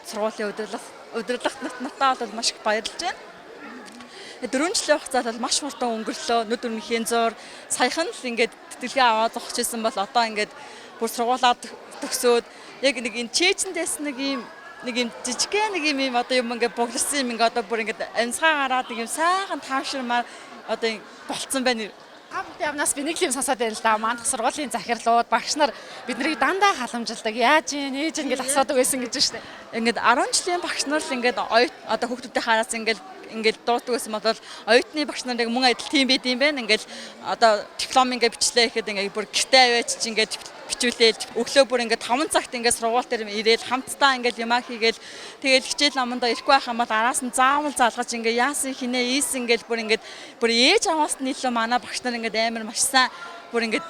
удирдлагт нартаа бол маш их баярлж байна. 4 жилийн хугацаанд бол маш хурдан өнгөрлөө. Нүд өрнөхийн зур саяхан л ингээд тэтгэлгээ аваад зогсож исэн бол одоо ингээд бүр сургуулаад төгсөөд яг нэг энэ чэйчэндээс нэг юм жижигхэн нэг юм одоо юм ингээд боглосон юм ингээд одоо бүр ингээд амьсгаа гараад нэг юм сайхан таашрамаар одоо болцсон байна. Амнаас би нэг юм сонсоод байна л да. Мандах сургуулийн захирлууд багш нар биднийг дандаа халамжилдаг. Яаж ээж ингэж асуудаг байсан гэж байна шүү дээ. Ингээд 10 жилийн багш нар л ингээд одоо хүүхдүүдтэй хараас ингээд дууддаг байсан бол оюутны багш нар мөн адил тийм байд юм байна. Ингээд одоо диплом ингээд бичлээ гэхэд ингээд бүр гэртээ аваач чи ингээд бичүүлээл өглөө бүр ингээд 5 цагт ингээд сургууль дээр ирээл хамтдаа ингээд юмаа хийгээл тэгэл хичээл намандаа ирэхгүй байх юм бол араас нь заавал залгаж ингээд яасан хинээ ийсэн ингээд бүр ээж аваас нь илүү манай багш нар ингээд амар маш сайн бүр ингээд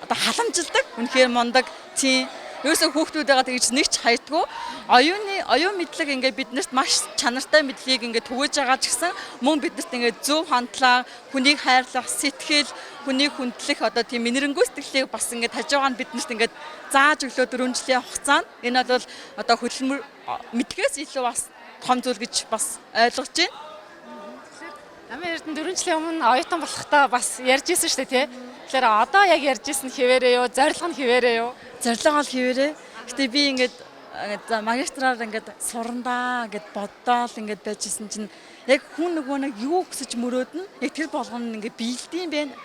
одоо халамжилдаг. Үнэхээр мундаг тийм ерөөсөө хүүхдүүдтэйгээ тэгж нэг ч хайдгүй оюун мэдлэг ингээд биднэрт маш чанартай мэдлийг ингээд түгэж байгаа ч гэсэн мөн биднэрт ингээд зөв хандлага, хүнийг хайрлах, сэтгэл, хүнийг хүндлэх одоо тийм инэрэнгүү сэтгэлийг бас ингээд хажуугаар нь биднэрт ингээд зааж өглөө 4 жилийн хугацаанд энэ бол одоо хөдөлмөр мэдгээс илүү бас том зүйл гэж бас ойлгож байна. Намын Эрдэнэ 4 жилийн өмнө оюутан болохдоо бас ярьж исэн шүү дээ тий. Тэгэхээр одоо яг ярьж исэн хിവэрээ юу, зорилго нь хിവэрээ юу? Зорилго нь хിവэрээ. Гэтэ би ингээд магистраар ингээд сурандаа ингээд боддоо л ингээд байжсэн чинь яг хүн нөгөө нэг юу гэсэж мөрөөднө. Яг тэр болгоно ингээд биелдэм байх.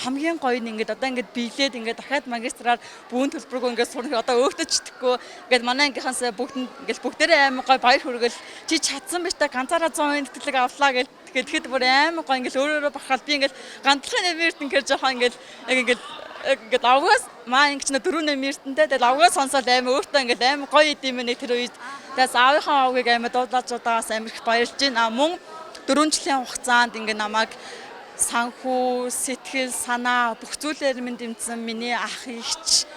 Хамгийн гоё нь ингээд одоо ингээд биелээд ингээд дахиад магистраар бүүн төлбөргөө ингээд сурах одоо өөртөө ч итгэхгүй ингээд манай ангийнхаас бүгдээрээ амар гоё баяр хүргэл чи чадсан биш та ганцаараа 100% тэтгэлэг авлаа гэж тэгэхэд бүр амар гоё ингээд өөрөөрөө бахал би ингээд ганцхан нэмэрт ингээд жоохон ингээд ингээд авгаас маа ингэж 4 нэмэртэнтэй тэгэл авгаас сонсоод амар өөртөө ингээд амар гоё идэм нэг тэр үед тэгээс аавынхаа авгийг амар дуудлаж удаагаас амар их баярлж байна. Мөн 4 жилийн хугацаанд ингээд намайг санхүү, сэтгэл, санаа бүх зүйлээр минь дэмжсэн миний ах ихч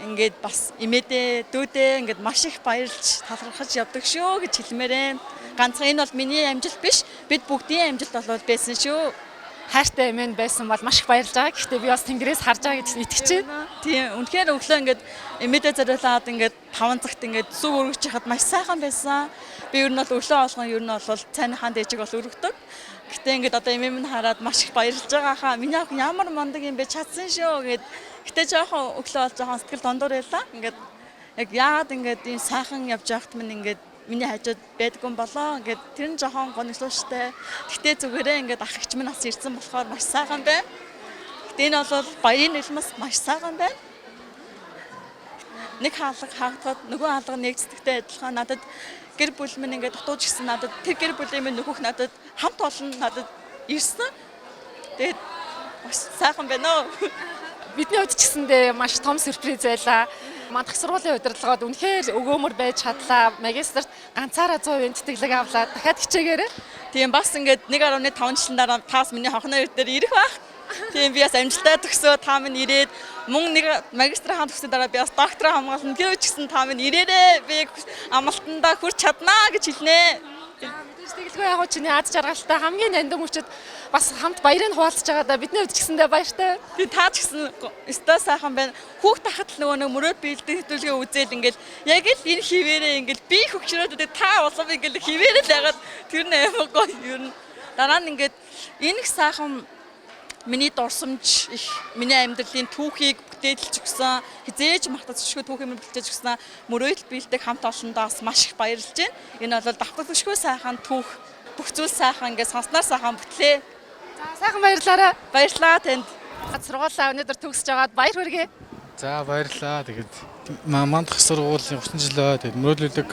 ингээд бас имэдэ дүүдээ ингээд маш их баярлж талархаж явдаг шүү гэж хэлмээрэн. Ганцхан энэ бол миний амжилт биш. Бид бүгдийн амжилт болол байсан шүү. Хайртай эмээ байсан бол маш их баярлж байгаа. Гэхдээ би бас тэнгэрээс харж байгаа гэж итгэж байна. Тийм үнэхээр өглөө ингээд эмээдээ зориулаад ингээд 5 цагт ингээд сүг өргөж яхад маш сайхан байсан. Би ер нь бол өглөө олгон ер нь бол цайныхаа дээжиг бол өргөдөг. Гэтэ ингээд одоо эмээ минь хараад маш их баярлж байгаа хаа. Миний ах ямар мундаг юм бэ чадсан шүү гэд. Гэтэ жоохон өглөө бол жоохон сэтгэл дондор байлаа. Ингээд яг яагаад ингээд ийм сайхан явж байхад минь ингээд миний хажууд байдгүй юм болоо. Ингээд тэр нь жоохон гонигсууштай. Гэтэ зүгээрээ ингээд ах ихч минь бас ирсэн болохоор маш сайхан байна. Гэтэ энэ бол баярын илмас маш сайхан байна. Нэг хаалга хаагдахад нөгөө хаалга нэгцдэгтэй адилхан надад гэр бүл минь ингээд дутууж гисэн надад тэр гэр бүлийн минь нөхөх надад хамт олон надад ирсэн. Тэгээд маш сайхан байна. Бидний хувьд ч гэсэндээ маш том сюрприз байлаа. Мандах сургуулийн удирдлагууд үнэхээр өгөөмөр байж чадлаа. Магистрт ганцаараа 100% тэтгэлэг авлаа. Дахиад хичээгээрэй. Тийм бас ингээд 1.5 жилийн дараа таас миний хохны хоёр дээр ирэх байх. Тийм би бас амжилттай төгсөө та минь ирээд мөн нэг магистраа хамт төгссөн дараа би бас доктороо хамгаалсан. Тэр үеч гэсэн та минь ирээрээ би амлалтандаа хүрч чаднаа гэж хэлнэ. Тэтгэлгүй яг чиний аз жаргалтай хамгийн нандин хүчит бас хамт баярыг хуваалцаж байгаадаа бидний хувьд ч гэсэндээ баяртай. Би таа ч гэсэн өстой сайхан байна. Хүүхд тахад л нөгөө мөрөөд биелдэг хөтөлгөө үзэл ингээл яг л энэ хിവэрээ ингээл би хөвчрөөд та улам ингээл хിവэрэл ягаад тэр нь амар гоё юм. Дараа нь ингээд энэ их сайхан миний дурсамж их миний амьдралын түүхийг бүтээлж өгсөн хизээж мартацшгүй түүхийг бүтээж өгсөн мөрөөдөл биелдэг хамт олондоос маш их баярлж байна. Энэ бол давтагдшгүй сайхан түүх бүх зүйл сайхан ингээд сонсноор сайхан бүтлээ. За сайхан баярлалаа. Баярлалаа танд. Сургуулаа өнөөдөр төгсөж байгаад баяр хүргэе. За баярлалаа. Тэгээд мандах сургуулийн 30 жилөө тэгээд мөрөөдлөдөг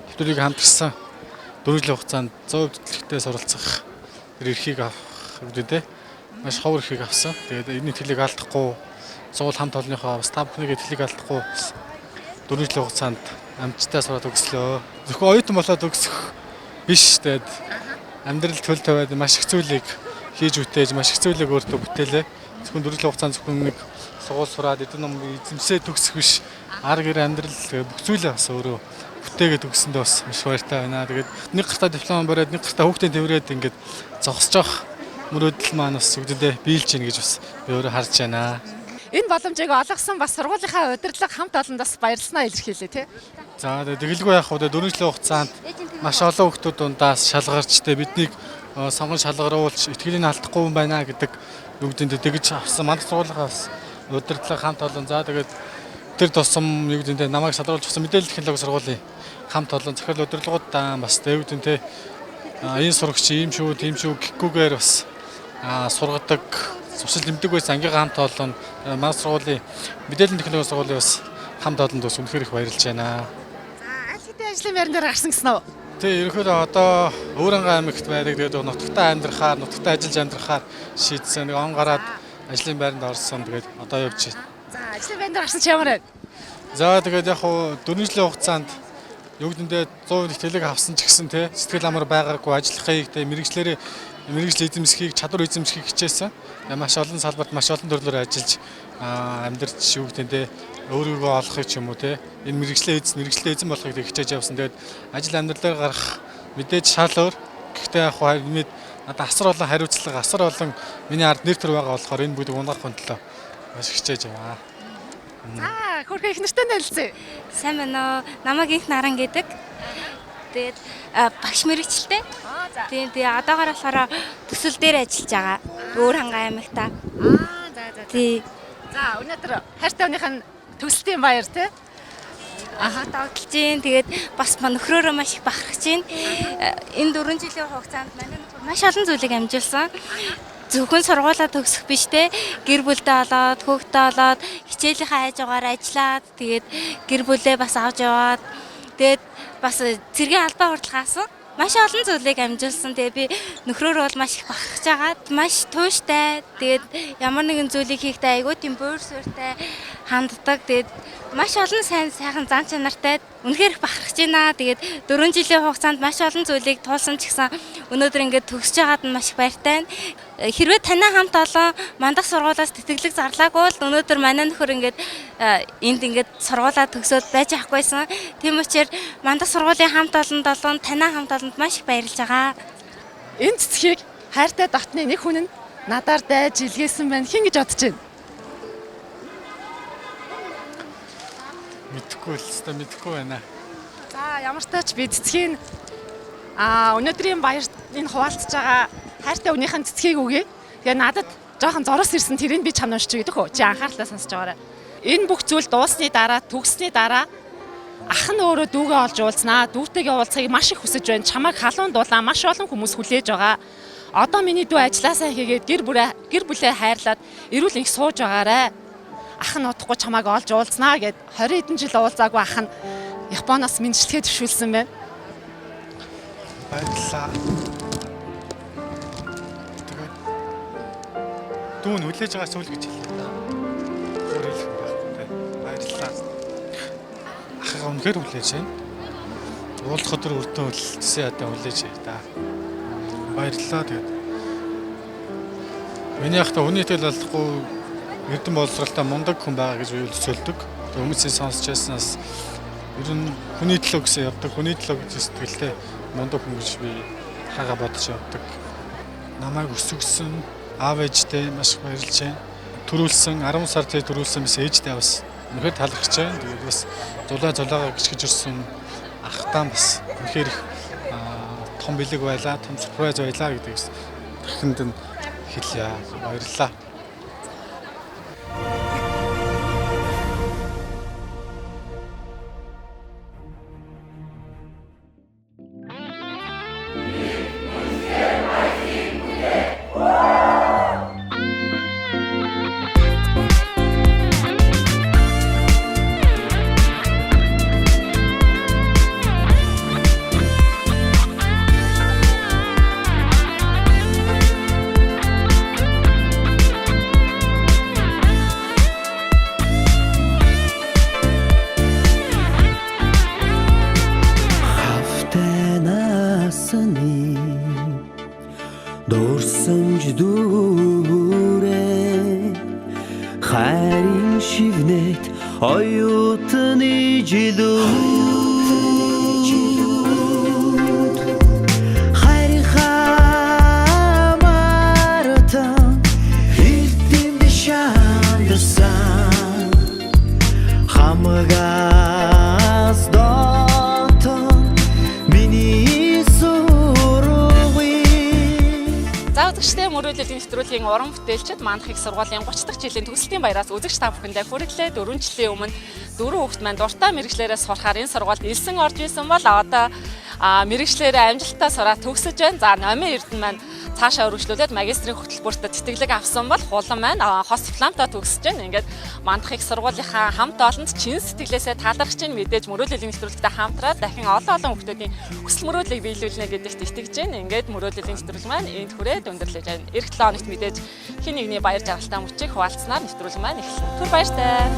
хэвтүүлгийг хамтарсан 4 жилийн хугацаанд 100% тэтгэлэгтэй суралцах эрхийг авах үүдээ маш ховор эрхийг авсан. Тэгээд энэ тэлийг алдахгүй суул хамт олонныхоо бас та бүхнийгээ тэлийг алдахгүй 4 жилийн хугацаанд амжилттай сураад төгслөө. Зөвхөн оюутан болоод төгсөх биш. Тэгээд амьдрал төл тавиад маш их зүйлийг хийж үтээж маш их зүйлийг өөртөө бүтээлээ. Зөвхөн 4 жилийн хугацаанд зөвхөн нэг сургууль сураад эдгээр ном эзэмсээ төгсөх биш. Ар гэр амьдрал бүх зүйлээ бас өөрөө бүтээгээд төгсөндөө бас маш баяртай байна. Тэгээд нэг гартаа диплом бариад нэг гартаа хүүхдээ тэмрээд ингээд зогсож явах мөрөөдөл маань бас үгдээ биелж гин гэж бас би өөрөө харж байна. Энэ боломжийг олгосон бас сургуулийнхаа удирдлага хамт олондоос баярлснаа илэрхийлээ тий. За тэгэлгүй яах вэ 4 жилийн хугацаанд маш олон хүмүүс дундаас шалгарч биднийг сонгон шалгаруулж итгэлийг алдахгүй юм байна гэдэг үгдэнд тэгж авсан мандах сургуулийнхаас удирдлага хамт олон за тэгээд тэр тусам үгдэнд намайг шалгаруулж авсан мэдээлэл технологи сургуулийн хамт олон захирал удирдлагуудаа бас үгдэнд энэ сурагч ийм шүү тийм шүү гэхгүйгээр бас сургадаг, зуршил нэмдэг байсан ангийнхаа хамт олон манай сургуулийн мэдээллийн технологийн сургуулийн бас хамт олонд бас үнэхээр их баярлж байна. За аль хэдийн ажлын байран дээр гарсан гэсэн үү? Тэгээ ерөнхийдөө одоо Өвөрангай аймагт байдаг. Тэгээд нутагтаа амьдрахаар, нутагтаа ажиллаж амьдрахаар шийдсэн. Нэг он гараад ажлын байранд орсон. Тэгээд одоо явж байна. За ажлын байранд гарсан чи ямар вэ? За тэгээд яг хуу 4 жилийн хугацаанд югдэндээ 100% тэлэг авсан ч гэсэн те сэтгэл амар байгаагүй ажиллахыг те мэрэгжил эзэмсхийг чадвар эзэмсхийг хичээсэн. Маш олон салбарт маш олон төрлөөр ажиллаж амьдарч югдэндээ өөрийгөө олохыг ч юм уу те энэ мэрэгжлээ эзэн болохыг хичээж явсан. Тэгээд ажил амьдралаар гарах мэдээж шал өөр. Гэхдээ яг хуу надад асар олон хариуцлага, асар олон миний ард нэр төр байгаа болохоор энэ бүгд унгах хөндлөө маш хичээж яваа. За хөрхөө их нэртэй нэлцээ. Сайн байна уу? Намайг Инх Наран гэдэг. Тэгээд багш мэрэгчлээ. Тэгээ одоогоор болохоор төсөл дээр ажиллаж байгаа. Өвөрангай аймагта. Тий. За өнөөдөр хайртай өвнийхэн төсөлтийн баяр тий. Тоглож гин. Тэгээд бас нөхрөөрөө маш их бахархаж гин. Энэ 4 жилийн хугацаанд манай нөхөр маш олон зүйлийг амжилсан. Зөвхөн сургуулаа төгсөх биш те гэр бүлдээ олоод хүүхдээ олоод хичээлийнхаа хажуугаар ажиллаад тэгээд гэр бүлээ бас авч яваад тэгээд бас цэргийн албаа хүртэл хаасан маш олон зүйлийг амжилсан. Тэгээд би нөхрөөр бол маш их бахархаж агаад маш тууштай тэгээд ямар нэгэн зүйлийг хийхдээ айгүй тийм буур суурьтай ханддаг. Тэгээд маш олон сайхан зан чанартай үнэхээр их бахархаж байна. Тэгээд 4 жилийн хугацаанд маш олон зүйлийг туулсан ч гэсэн өнөөдөр ингээд төгсөж байгаад нь маш их баяртай байна. Хэрвээ танай хамт олон мандах сургуулиас тэтгэлэг зарлаагүй бол өнөөдөр манай нөхөр ингээд энд ингээд сургуулаа төгсөөд байж авахгүйсэн. Тийм учраас мандах сургуулийн хамт олонд танай хамт олонд маш их баярлж байгаа. Энэ цэцгийг хайртай дотны нэг хүн нь надаар дайж илгээсэн байна. Хин гэж бодож байна? Мэдхгүй байна. За ямар ч тач би цэцгийн өнөөдрийн баярт энэ хуваалцж байгаа хайртай өвнийхэн цэцгийг өгье. Тэгээ надад жоохон зороос ирсэн тэрийг би чамд уншиж өгье дөхөө. Чи анхаарлаа сонсож байгаарай. Энэ бүх зүйл дуусны дараа, төгссний дараа ах нь өөрөө дүүгээ олж уулзнаа. Дүүтэйгээ уулзахыг маш их хүсэж байна. Чамайг халуун дуулаа маш олон хүмүүс хүлээж байгаа. Одоо миний дүү ажилласаа хийгээд гэр бүлээ хайрлаад эрүүл их сууж байгаарай. Ах нь удахгүй чамайг олж уулзнаа гэд 20 хэдэн жил уулзаагүй ах нь Японоос мэндчлэгээ төвшүүлсэн байна. Баярлалаа. Дүүн хүлээж байгаа зүйл гэж хэлээ. Өөрөө хэлэх байхгүй. Баярлалаа. Ахаа үнэхээр хүлээж байна. Уулзах өдөр өртөө үлдсэн ядаа хүлээж байна. Баярлалаа тэгээд. Миний ахта үнэтэй л болохгүй эрдэм боловсралтай мундаг хүн байгаа гэж би үлсэлдэг. Хүмүүсийн сонсч яснаас ер нь хүний төлөө гэсэн явдаг, хүний төлөө гэж сэтгэлтэй мундаг хүн гэж би хагаа бодож явдаг. Намайг өсгсөн аав ээжтэй маш их баярлж байна. Төрүүлсэн 10 сар цай төрүүлсэн бас ээжтэй бас үнэхээр талархаж байна. Тэгээд бас зулаагаа гიშгэж ирсэн ахтаа бас үнэхээр их том бэлэг байлаа, том сюрприз байлаа гэдгийг дахинд нь хэлье. Баярлалаа. Нэвтрүүлгийн уран бүтээлчид Мандах их сургуулийн 30 дахь жилийн төгсөлтийн баяраас үзэгч та бүхэндээ хүргэлээ. 4 жилийн өмнө 4 хүүхэд маань дуртай мэргэжлээрээ сурахаар энэ сургуульд элсэн орж исэн бол одоо мэрэгчлэрээ амжилттай сураад төгсөж байна. За номын эрдэнэ маань цаашаа өргөжлүүлээд магистрийн хөтөлбөртөд тэтгэлэг авсан бол хулан маань хос дипломтой төгсөж байна. Ингээд мандах их сургуулийнхаа хамт олонд чин сэтгэлээсээ талархаж чинь мэдээж мөрөөдлийн нэвтрүүлэгтэй хамтраад дахин олон хүмүүсийн хүсэл мөрөөдлийг биелүүлнэ гэдэгт итгэж байна. Ингээд мөрөөдлийн нэвтрүүлэг маань энд хүрээд өндөрлөж байна. Эх 7 хоногт мэдээж хин нэгний баяр жаргалтай мөчийг хуваалцсанаар нэвтрүүлэг маань эхэлнэ. Түр баяртай.